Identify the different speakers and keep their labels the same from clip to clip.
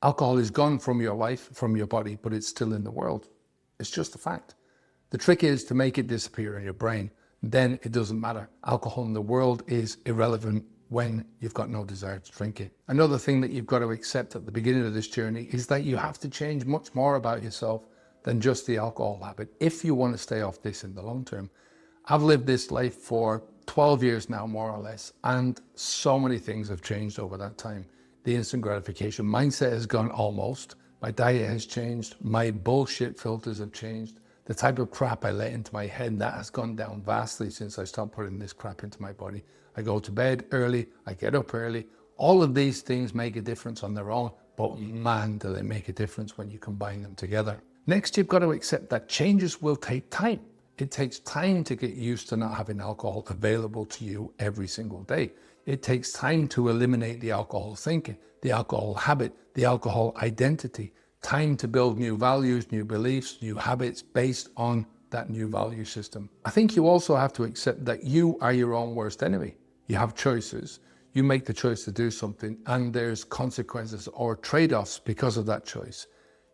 Speaker 1: Alcohol is gone from your life, from your body, but it's still in the world. It's just a fact. The trick is to make it disappear in your brain. Then it doesn't matter. Alcohol in the world is irrelevant when you've got no desire to drink it. Another thing that you've got to accept at the beginning of this journey is that you have to change much more about yourself than just the alcohol habit if you want to stay off this in the long term. I've lived this life for 12 years now, more or less, and so many things have changed over that time. The instant gratification mindset has gone almost. My diet has changed. My bullshit filters have changed. The type of crap I let into my head, that has gone down vastly since I stopped putting this crap into my body. I go to bed early, I get up early. All of these things make a difference on their own, but man, do they make a difference when you combine them together. Next, you've got to accept that changes will take time. It takes time to get used to not having alcohol available to you every single day. It takes time to eliminate the alcohol thinking, the alcohol habit, the alcohol identity, time to build new values, new beliefs, new habits based on that new value system. I think you also have to accept that you are your own worst enemy. You have choices. You make the choice to do something and there's consequences or trade-offs because of that choice.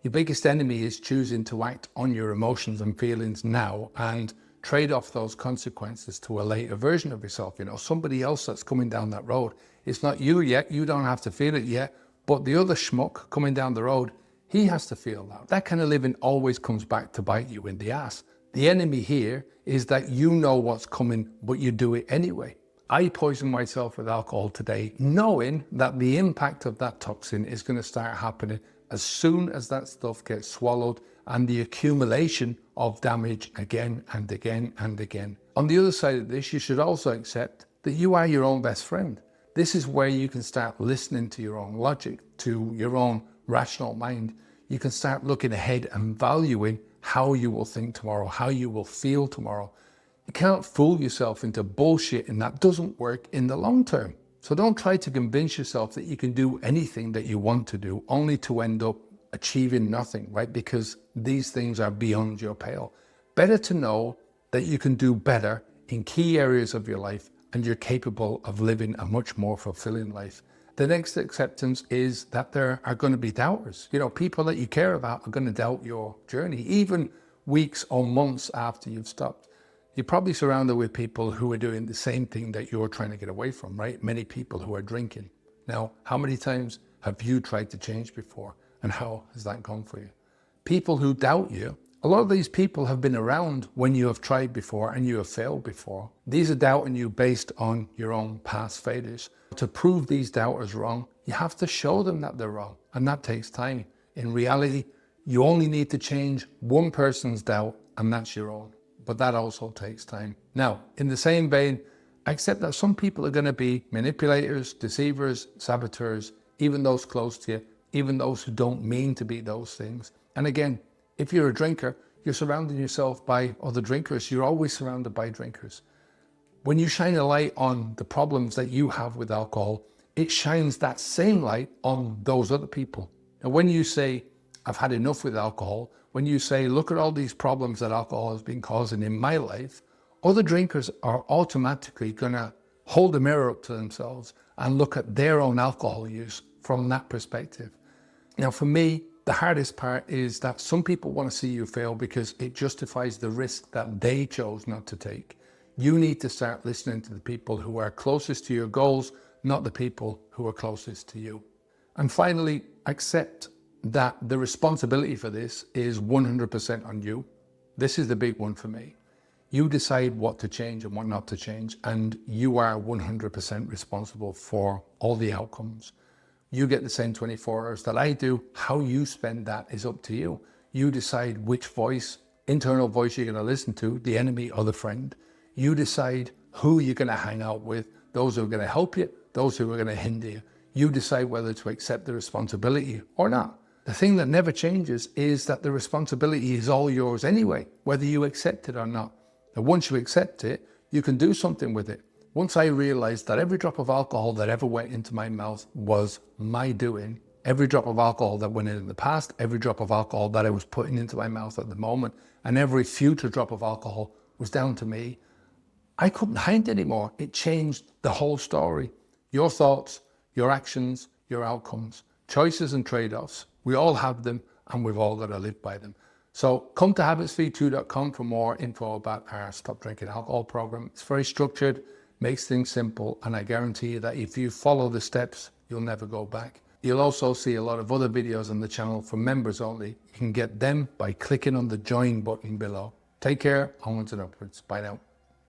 Speaker 1: Your biggest enemy is choosing to act on your emotions and feelings now and trade off those consequences to a later version of yourself. You know, somebody else that's coming down that road. It's not you yet, you don't have to feel it yet, but the other schmuck coming down the road, he has to feel that. That kind of living always comes back to bite you in the ass. The enemy here is that you know what's coming, but you do it anyway. I poisoned myself with alcohol today, knowing that the impact of that toxin is going to start happening as soon as that stuff gets swallowed and the accumulation of damage again and again and again. On the other side of this, you should also accept that you are your own best friend. This is where you can start listening to your own logic, to your own rational mind. You can start looking ahead and valuing how you will think tomorrow, how you will feel tomorrow. You can't fool yourself into bullshit, and that doesn't work in the long term. So don't try to convince yourself that you can do anything that you want to do only to end up achieving nothing, right? Because these things are beyond your pale. Better to know that you can do better in key areas of your life and you're capable of living a much more fulfilling life. The next acceptance is that there are going to be doubters. You know, people that you care about are going to doubt your journey, even weeks or months after you've stopped. You're probably surrounded with people who are doing the same thing that you're trying to get away from, right? Many people who are drinking. Now, how many times have you tried to change before? And how has that gone for you? People who doubt you, a lot of these people have been around when you have tried before and you have failed before. These are doubting you based on your own past failures. To prove these doubters wrong, you have to show them that they're wrong. And that takes time. In reality, you only need to change one person's doubt, and that's your own. But that also takes time. Now, in the same vein, accept that some people are going to be manipulators, deceivers, saboteurs, even those close to you, even those who don't mean to be those things. And again, if you're a drinker, you're surrounding yourself by other drinkers. You're always surrounded by drinkers. When you shine a light on the problems that you have with alcohol, it shines that same light on those other people. And when you say, I've had enough with alcohol, when you say, look at all these problems that alcohol has been causing in my life, other drinkers are automatically going to hold a mirror up to themselves and look at their own alcohol use from that perspective. Now, for me, the hardest part is that some people want to see you fail because it justifies the risk that they chose not to take. You need to start listening to the people who are closest to your goals, not the people who are closest to you. And finally, accept that the responsibility for this is 100% on you. This is the big one for me. You decide what to change and what not to change, and you are 100% responsible for all the outcomes. You get the same 24 hours that I do. How you spend that is up to you. You decide which voice, internal voice you're going to listen to, the enemy or the friend. You decide who you're going to hang out with, those who are going to help you, those who are going to hinder you. You decide whether to accept the responsibility or not. The thing that never changes is that the responsibility is all yours anyway, whether you accept it or not. And once you accept it, you can do something with it. Once I realized that every drop of alcohol that ever went into my mouth was my doing, every drop of alcohol that went in the past, every drop of alcohol that I was putting into my mouth at the moment, and every future drop of alcohol was down to me, I couldn't hide anymore. It changed the whole story. Your thoughts, your actions, your outcomes choices and trade-offs. We all have them, and we've all got to live by them. So come to habitsv2.com for more info about our Stop Drinking Alcohol program. It's very structured, makes things simple, and I guarantee you that if you follow the steps, you'll never go back. You'll also see a lot of other videos on the channel for members only. You can get them by clicking on the join button below. Take care, onwards and upwards. Bye now.